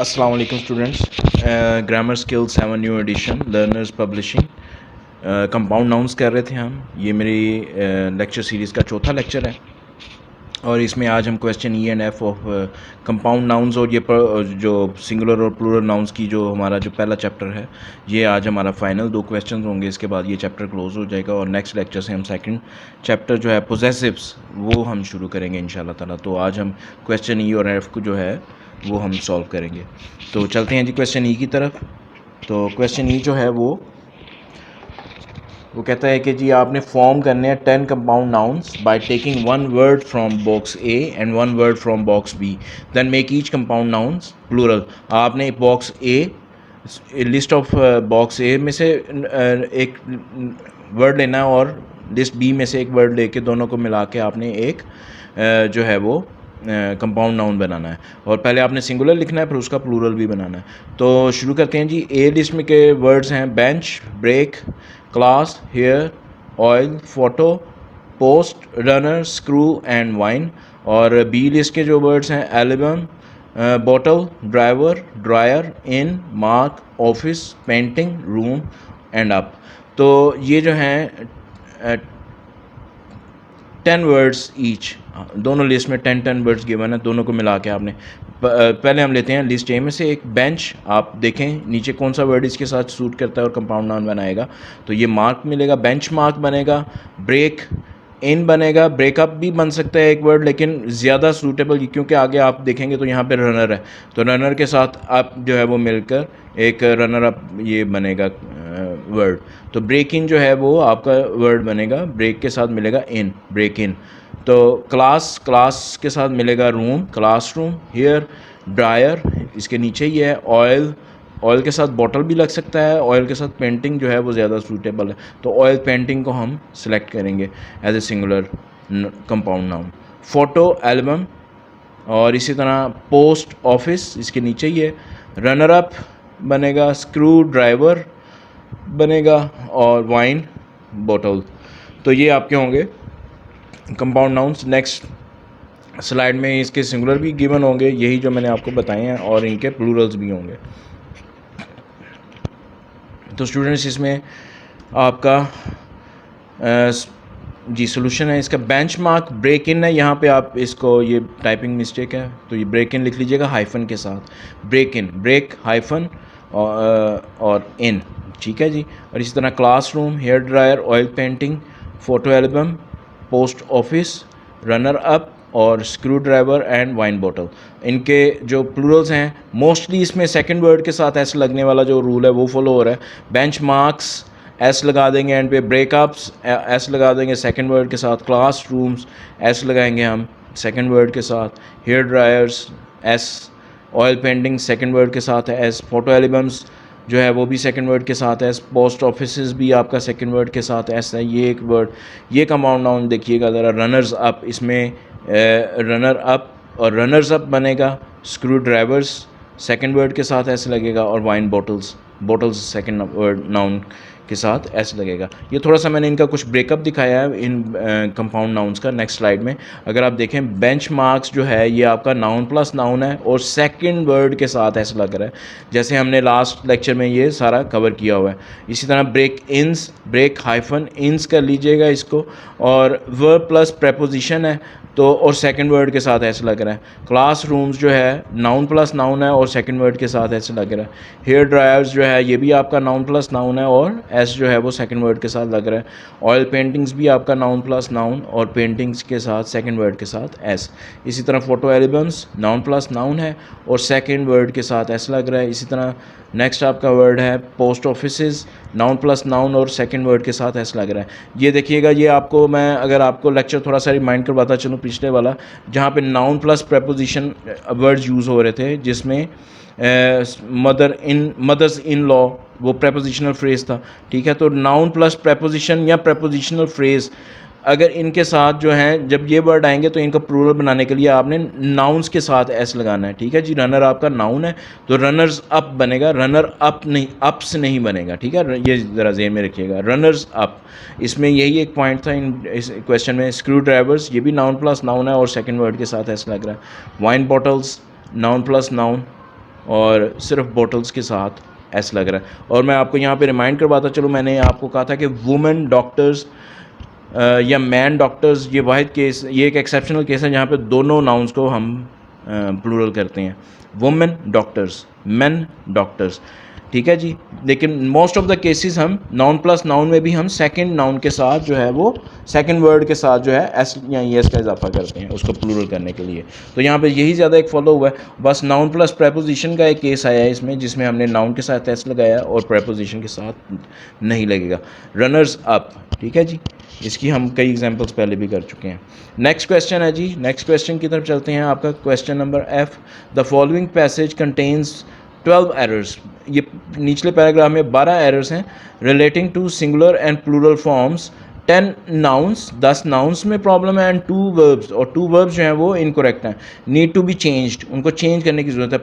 अस्सलाम वालेकुम students. Grammar skill 7 new edition learners publishing compound nouns कर रहे थे हम। ये मेरी लेक्चर सीरीज़ का चौथा लेक्चर है और इसमें आज हम question E and F of compound nouns और ये जो सिंगुलर और प्लूरल नाउंस की जो हमारा जो पहला चैप्टर है, ये आज हमारा फाइनल 2 क्वेश्चन होंगे। इसके बाद ये चैप्टर क्लोज हो जाएगा और नेक्स्ट लेक्चर से हम सेकंड चैप्टर जो है पोजेसिव्स वो हम शुरू करेंगे इंशाल्लाह ताला। तो आज हम क्वेश्चन ई और एफ को जो है वो हम सॉल्व करेंगे। तो चलते हैं जी क्वेश्चन ई की तरफ। तो क्वेश्चन ई जो है वो कहता है कि जी आपने फॉर्म करने हैं 10 compound nouns by taking 1 word from box A and 1 word from box B, then make each compound nouns plural. आपने box A list of box A में से एक वर्ड लेना है और लिस्ट बी में से एक वर्ड लेके दोनों को मिला के आपने एक जो है वो कंपाउंड नाउन बनाना है। और पहले आपने सिंगुलर लिखना है फिर उसका प्लूरल भी बनाना है। तो शुरू करते हैं जी। ए लिस्ट में के वर्ड्स हैं bench, break, class, hair, oil, photo, post, runner, screw and wine. और बी लिस्ट के जो वर्ड्स हैं album, bottle, driver, dryer, in, mark, office, painting, room and up. तो ये जो हैं 10 वर्ड्स ईच, दोनों लिस्ट में 10 वर्ड्स गिवन है, दोनों को मिला के आपने पहले हम लेते हैं लिस्ट ए में से एक बेंच। आप देखें नीचे कौन सा वर्ड इसके साथ सूट करता है और कंपाउंड नाउन बनाएगा। तो ये मार्क मिलेगा, बेंच मार्क बनेगा। ब्रेक इन बनेगा, ब्रेकअप भी बन सकता है एक वर्ड, लेकिन ज़्यादा सूटेबल क्योंकि आगे आप देखेंगे तो यहाँ पे रनर है, तो रनर के साथ आप जो है वो मिलकर एक रनर अप ये बनेगा वर्ड। तो ब्रेक इन जो है वो आपका वर्ड बनेगा, ब्रेक के साथ मिलेगा इन, ब्रेक इन। तो क्लास के साथ मिलेगा रूम, क्लासरूम। हेयर, ड्रायर, इसके नीचे ही है। ऑयल के साथ बॉटल भी लग सकता है, ऑयल के साथ पेंटिंग जो है वो ज़्यादा सूटेबल है, तो ऑयल पेंटिंग को हम सिलेक्ट करेंगे as a singular compound noun. Photo, album, और इसी तरह पोस्ट ऑफिस इसके नीचे ही है। रनर अप बनेगा, स्क्रू ड्राइवर बनेगा और वाइन बॉटल। तो ये आपके होंगे कंपाउंड नाउन्स। नेक्स्ट स्लाइड में इसके सिंगुलर भी गिवन होंगे, यही जो मैंने आपको बताए हैं, और इनके प्लूरल्स भी होंगे। तो स्टूडेंट्स इसमें आपका जी सोल्यूशन है इसका। बेंच मार्क ब्रेक इन है, यहाँ पे आप इसको ये टाइपिंग मिस्टेक है तो ये ब्रेक इन लिख लीजिएगा हाइफन के साथ। ब्रेक इन, ब्रेक हाइफन और इन, ठीक है जी। और इसी तरह classroom, hair dryer, oil painting, photo album, post office, runner up और screw driver and wine bottle. इनके जो प्लूरल्स हैं मोस्टली इसमें सेकंड वर्ड के साथ एस लगने वाला जो रूल है वो फॉलो हो रहा है। बेंच मार्क्स एस लगा देंगे एंड पे, ब्रेकअप्स एस लगा देंगे सेकंड वर्ड के साथ, क्लास रूम्स एस लगाएंगे हम सेकंड वर्ड के साथ, hair dryers S, oil painting second word के साथ है एस, फोटो एल्बम्स जो है वो भी सेकंड वर्ड के साथ है, पोस्ट ऑफिस भी आपका सेकंड वर्ड के साथ एस है। ये एक वर्ड, ये कंपाउंड नाउन देखिएगा ज़रा। रनर्स अप, इसमें रनर अप और रनर्स अप बनेगा। स्क्रू ड्राइवर्स सेकंड वर्ड के साथ ऐसे लगेगा और wine bottles, bottles second word noun के साथ ऐसे लगेगा। ये थोड़ा सा मैंने इनका कुछ ब्रेकअप दिखाया है इन कंपाउंड नाउन्स का। नेक्स्ट स्लाइड में अगर आप देखें बेंच मार्क्स जो है ये आपका नाउन प्लस नाउन है और सेकंड वर्ड के साथ ऐसा लग रहा है, जैसे हमने लास्ट लेक्चर में ये सारा कवर किया हुआ है। इसी तरह ब्रेक इन्स, ब्रेक हाइफन इन्स कर लीजिएगा इसको, और वर्ब प्लस प्रेपोजिशन है तो और सेकंड वर्ड के साथ ऐसे लग रहा है। क्लास रूम्स जो है नाउन प्लस नाउन है और सेकंड वर्ड के साथ ऐसे लग रहा है। हेयर ड्रायर्स जो है ये भी आपका नाउन प्लस नाउन है और एस जो है वो सेकंड वर्ड के साथ लग रहा है। ऑयल पेंटिंग्स भी आपका नाउन प्लस नाउन और पेंटिंग्स के साथ सेकंड वर्ड के साथ एस। इसी तरह photo albums noun plus noun है और सेकंड वर्ड के साथ ऐसे लग रहा है। इसी तरह नेक्स्ट आपका वर्ड है post office, noun plus noun और सेकंड वर्ड के साथ ऐसा लग रहा है। ये देखिएगा, ये आपको मैं अगर आपको लेक्चर थोड़ा सा रिमाइंड करवाता चलूँ पिछले वाला, जहाँ पे noun plus preposition words use हो रहे थे, जिसमें मदर्स इन लॉ वो प्रेपोजिशनल फ्रेज़ था, ठीक है। तो नाउन प्लस प्रेपोजिशन या प्रेपोजिशनल फ्रेज़ अगर इनके साथ जो हैं जब ये वर्ड आएंगे तो इनका प्लूरल बनाने के लिए आपने नाउन्स के साथ एस लगाना है, ठीक है जी। रनर आपका नाउन है तो रनर्स अप बनेगा, रनर अप नहीं, अप्स नहीं बनेगा, ठीक है। ये ज़रा ज़हन में रखिएगा, रनर्स अप। इसमें यही एक पॉइंट था इस क्वेश्चन में। स्क्रू ड्राइवर्स ये भी नाउन प्लस नाउन है और सेकंड वर्ड के साथ एस लग रहा है। Wine bottles noun plus noun और सिर्फ बॉटल्स के साथ एस लग रहा है। और मैं आपको यहाँ पे रिमाइंड करवाता चलो, मैंने आपको कहा था कि वुमेन डॉक्टर्स या मैन डॉक्टर्स ये वाहिद केस, ये एक एक्सेप्शनल केस है जहाँ पे दोनों नाउन्स को हम प्लूरल करते हैं, वुमेन डॉक्टर्स, मेन डॉक्टर्स, ठीक है जी। लेकिन मोस्ट ऑफ द केसेस हम नाउन प्लस नाउन में भी हम सेकंड नाउन के साथ जो है वो सेकंड वर्ड के साथ जो है एस या एस का इजाफा करते हैं उसको प्लूरल करने के लिए। तो यहाँ पे यही ज़्यादा एक फॉलो हुआ है। बस नाउन प्लस प्रेपोजिशन का एक केस आया है इसमें, जिसमें हमने नाउन के साथ एस लगाया और प्रेपोजिशन के साथ नहीं लगेगा। रनर्स अप, ठीक है जी, इसकी हम कई एग्जांपल्स पहले भी कर चुके हैं। नेक्स्ट क्वेश्चन है जी, नेक्स्ट क्वेश्चन की तरफ चलते हैं। आपका question number F, the following passage contains 12 errors. ये निचले पैराग्राफ में 12 एरर्स हैं relating to singular and plural forms, 10 nouns, 10 nouns में प्रॉब्लम है, एंड 2 वर्ब्स, और 2 वर्ब्स जो हैं वो इनकरेक्ट हैं, नीड टू बी चेंज्ड, उनको चेंज करने की ज़रूरत है।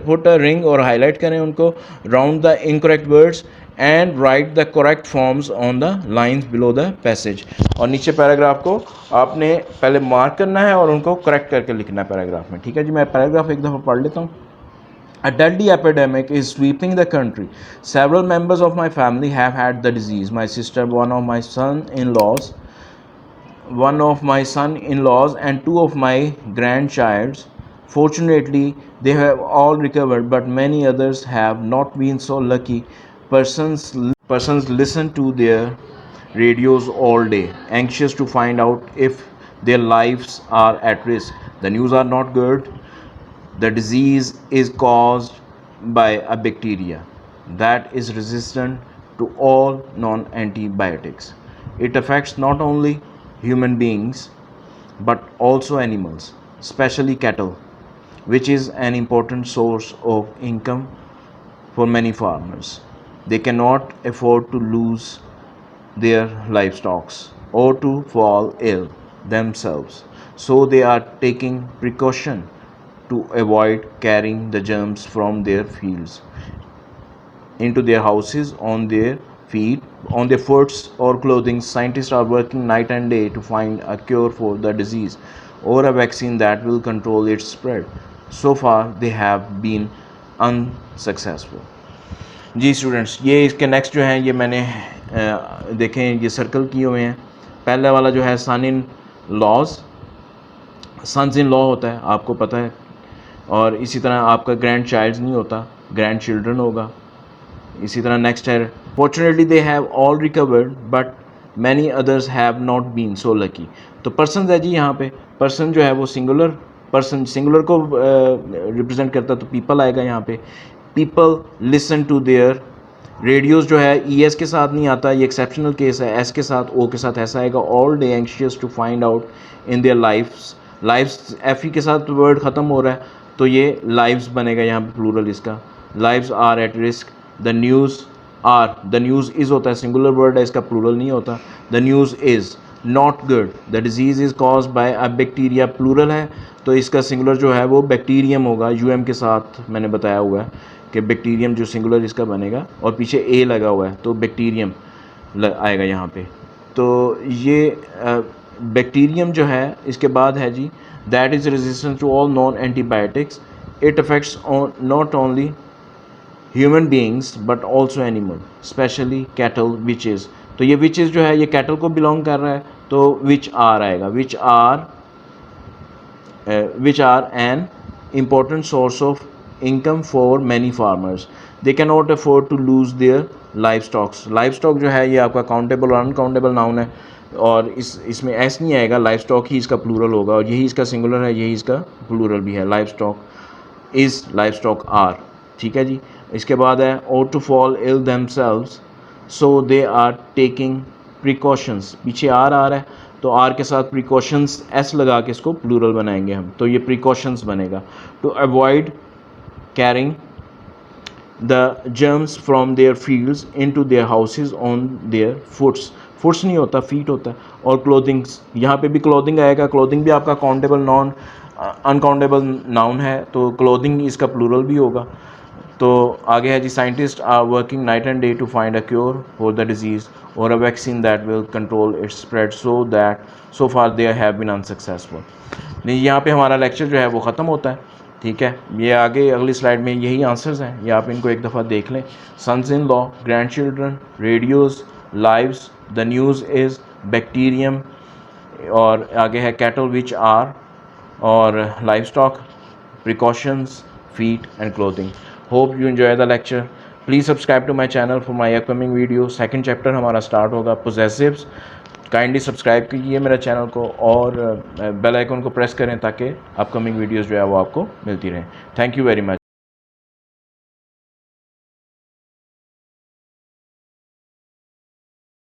पुट अ रिंग और हाईलाइट करें उनको round the incorrect words and write the correct forms on the lines below the passage. और नीचे पैराग्राफ को आपने पहले मार्क करना है और उनको करेक्ट करके लिखना है पैराग्राफ में, ठीक है जी। मैं पैराग्राफ एक दफ़ा पढ़ लेता हूँ। A deadly epidemic is sweeping the country. Several members of my family have had the disease. My sister, one of my son-in-laws, and 2 of my grandchilds. Fortunately, they have all recovered, but many others have not been so lucky. Persons listen to their radios all day, anxious to find out if their lives are at risk. The news are not good. The disease is caused by a bacteria that is resistant to all non-antibiotics. It affects not only human beings but also animals, especially cattle, which is an important source of income for many farmers. They cannot afford to lose their livestock or to fall ill themselves, so they are taking precaution to avoid carrying the germs from their fields into their houses, on their feet, on their foots or clothing. Scientists are working night and day to find a cure for the disease or a vaccine that will control its spread. So far, they have been unsuccessful. जी students, ये इसके next जो हैं ये मैंने देखें, ये circle किए हुए हैं। पहले वाला जो है son in laws, sons in law होता है, आपको पता है। और इसी तरह आपका ग्रैंड चाइल्ड्स नहीं होता, ग्रैंड चिल्ड्रन होगा। इसी तरह नेक्स्ट है, fortunately they have all recovered but many others have not been so lucky. तो पर्सन है जी, यहाँ पे पर्सन जो है वो सिंगुलर, पर्सन सिंगुलर को रिप्रेजेंट करता है, तो पीपल आएगा यहाँ पे। People listen to their radios जो है ई एस के साथ नहीं आता, ये एक्सेप्शनल केस है, एस के साथ, ओ के साथ ऐसा आएगा। All day anxious to find out in their lifes F E के साथ वर्ड ख़त्म हो रहा है, तो ये लाइव्स बनेगा यहाँ पे प्लूरल इसका। Lives are at risk. The news are, the news is होता है, सिंगुलर वर्ड है, इसका प्लूरल नहीं होता। The news is not good. The disease is caused by a bacteria, plural है, तो इसका सिंगुलर जो है वो बैक्टीरियम होगा, यू एम के साथ मैंने बताया हुआ है कि बैक्टीरियम जो सिंगुलर इसका बनेगा, और पीछे ए लगा हुआ है तो बैक्टीरियम आएगा यहाँ पे। तो ये बैक्टीरियम जो है, इसके बाद है जी, that is resistant to all non antibiotics. It affects not only human beings but also animal, especially cattle, which is. तो ये विचेज़ जो है ये कैटल को बिलोंग कर रहा है, तो विच आर आएगा, which are an important source of income for many farmers. They cannot afford to lose their livestock. Livestock जो है ये आपका काउंटेबल और अनकाउंटेबल नाउन है, और इसमें एस नहीं आएगा, लाइवस्टॉक ही इसका प्लूरल होगा, और यही इसका सिंगुलर है, यही इसका प्लूरल भी है। लाइवस्टॉक इज़, लाइवस्टॉक आर, ठीक है जी। इसके बाद है or to fall ill themselves, so they are taking precautions। पीछे आर आ रहा है, तो आर के साथ प्रिकॉशंस एस लगा के इसको प्लूरल बनाएंगे हम, तो ये प्रिकॉशंस बनेगा। To avoid carrying the germs from their fields into their houses on their foots नहीं होता, feet होता है। और clothings, यहाँ पे भी clothing आएगा, clothing भी आपका countable नॉन uncountable नाउन है, तो clothing इसका प्लूरल भी होगा। तो आगे है जी, scientist are working night and day to find a cure for the disease और a vaccine that will control its spread, so far they have been unsuccessful. नहीं, यहाँ पे हमारा लेक्चर जो है वो ख़त्म होता है, ठीक है, ये आगे अगली स्लाइड में यही आंसर्स हैं, ये आप इनको एक दफ़ा देख लें। Sons in law, grandchildren, radios, lives, the news is, bacterium, और आगे है कैटल विच आर, और livestock, precautions, feet and clothing. Hope you enjoy the lecture. Please subscribe to my channel for my upcoming video. Second chapter हमारा start होगा possessives. Kindly subscribe कीजिए मेरे channel को और बेल आइकन को press करें ताकि अपकमिंग वीडियोस जो है वो आपको मिलती रहें। Thank you very much.